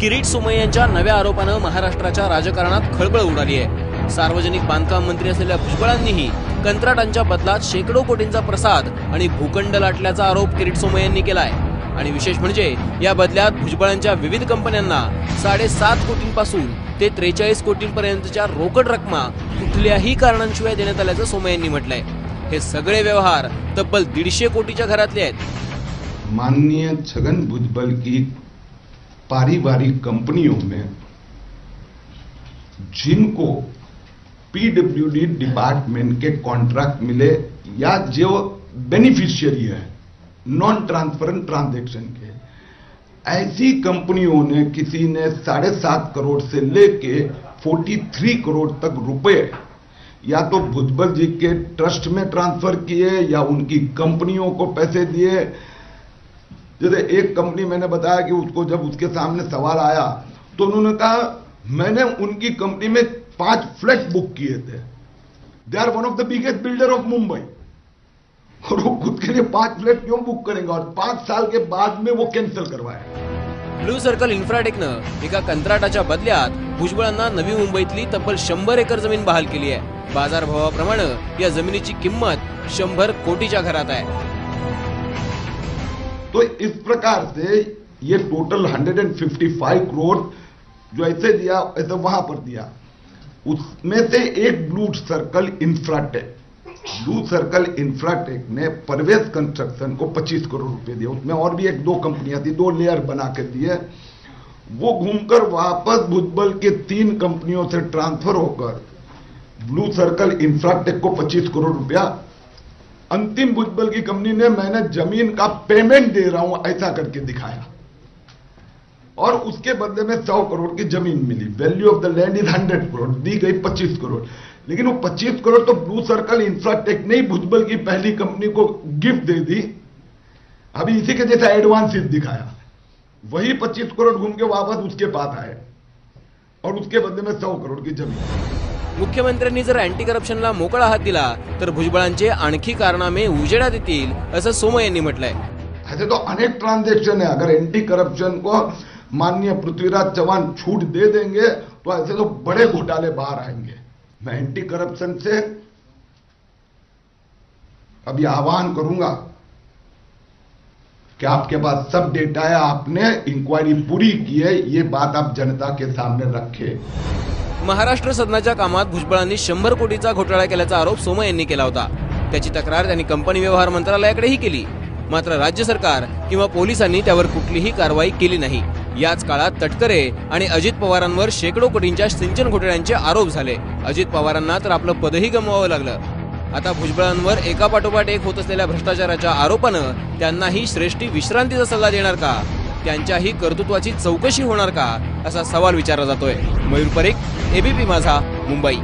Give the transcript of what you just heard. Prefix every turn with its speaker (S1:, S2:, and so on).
S1: किरीट सोमय्यांच्या नव्या आरोपानं महाराष्ट्राच्या राजकारणात खळबळ उडाली आहे। सार्वजनिक बांधकाम मंत्री असलेल्या भुजबळांनीही कंत्राटांच्या बदलात शेकडो कोटींचा प्रसाद आणि भूखंड लाटल्याचा आरोप किरीट सोमय्यांनी केलाय। आणि विशेष म्हणजे या बदल्यात भुजबळांच्या विविध कंपन्यांना 7.5 कोटींपासून ते 43 कोटींपर्यंतच्या रोकड रकमा कुठल्याही कारणांशिवाय देण्यात आल्याचं सोमय्यांनी म्हटलंय। हे सगळे व्यवहार तब्बल 150 कोटीच्या घरातले आहेत।
S2: माननीय छगन भुजबल की पारिवारिक कंपनियों में जिनको पीडब्ल्यूडी डिपार्टमेंट के कॉन्ट्रैक्ट मिले या जो बेनिफिशियरी है नॉन ट्रांसफरेंट ट्रांजैक्शन के, ऐसी कंपनियों ने किसी ने 7.5 करोड़ से लेके 43 करोड़ तक रुपए या तो भुजबल जी के ट्रस्ट में ट्रांसफर किए या उनकी कंपनियों को पैसे दिए। जैसे एक कंपनी मैंने बताया कि उसको जब उसके सामने सवाल आया तो उन्होंने कहा मैंने उनकी कंपनी में 5 फ्लैट बुक किए थे। They are one of the biggest builder of Mumbai, और वो खुद के लिए 5 फ्लैट क्यों बुक करेंगे और 5 साल के बाद में वो कैंसिल करवाए।
S1: ब्लू सर्कल इन्फ्राटेकनं एका कंत्राटाच्या बदल्यात भुजबळांना नवी मुंबईतली तब्बल 100 एकर जमीन बहाल केली आहे। बाजारभावाप्रमाणे या जमिनीची किंमत 100 कोटीच्या घरात आहे।
S2: तो इस प्रकार से ये टोटल 155 करोड़ जो ऐसे दिया ऐसे वहां पर दिया, उसमें से एक ब्लू सर्कल इंफ्राटेक ने परवेज कंस्ट्रक्शन को 25 करोड़ रुपए दिए। उसमें और भी 1-2 कंपनियां थी, 2 लेयर बना के दिए। वो घूमकर वापस भुजबल के 3 कंपनियों से ट्रांसफर होकर ब्लू सर्कल इंफ्राटेक को 25 करोड़ रुपया, अंतिम भुजबल की कंपनी ने मैंने जमीन का पेमेंट दे रहा हूं ऐसा करके दिखाया, और उसके बदले में 100 करोड़ की जमीन मिली। Value of the land is 100 crore, दी गई 25 करोड़। लेकिन वो 25 करोड़ तो ब्लू सर्कल इंफ्राटेक ने ही भुजबल की पहली कंपनी को गिफ्ट दे दी। अभी इसी के जैसा एडवांस दिखाया, वही 25 करोड़ घूम के वापस उसके पास आए और उसके बदले में 100 करोड़ की जमीन।
S1: मुख्यमंत्र्यांनी जर अँटी करप्शनला मोकळा हात दिला तर भुजबळांचे आणखी कारनामे उजेडात येतील असं सोमय्यांनी म्हटलंय।
S2: ऐसे तो अनेक ट्रांजैक्शन है, अगर एंटी करप्शन को माननीय पृथ्वीराज चौहान छूट दे देंगे तो ऐसे तो बड़े घोटाले बाहर आएंगे। मैं एंटी करप्शन से अभी आह्वान करूंगा कि आपके पास सब डेटा है, आपने इंक्वायरी पूरी की है, ये बात आप जनता के सामने रखें।
S1: महाराष्ट्र सदनाच्या कामात भुजबळांनी 100 कोटीचा घोटाळा केल्याचा आरोप सोमय्यांनी केला होता। त्याची तक्रार त्यांनी कंपनी व्यवहार मंत्रालयाकडेही केली, मात्र राज्य सरकार किंवा पोलिसांनी त्यावर कुठलीही कारवाई केली नाही। याच काळात तटकरे आणि अजित पवारांवर शेकडो कोटींच्या सिंचन घोटाळ्यांचे आरोप झाले। अजित पवारांना तर आपलं पदही गमवावं लागलं। आता भुजबळांवर एकापाठोपाठ एक होत असलेल्या भ्रष्टाचाराच्या आरोपानं त्यांनाही श्रेष्ठी विश्रांतीचा सल्ला देणार का, त्यांच्याही कर्तृत्वाची चौकशी होणार का, असा सवाल विचारला जातोय। मयूर परीख, एबीपी माझा, मुंबई।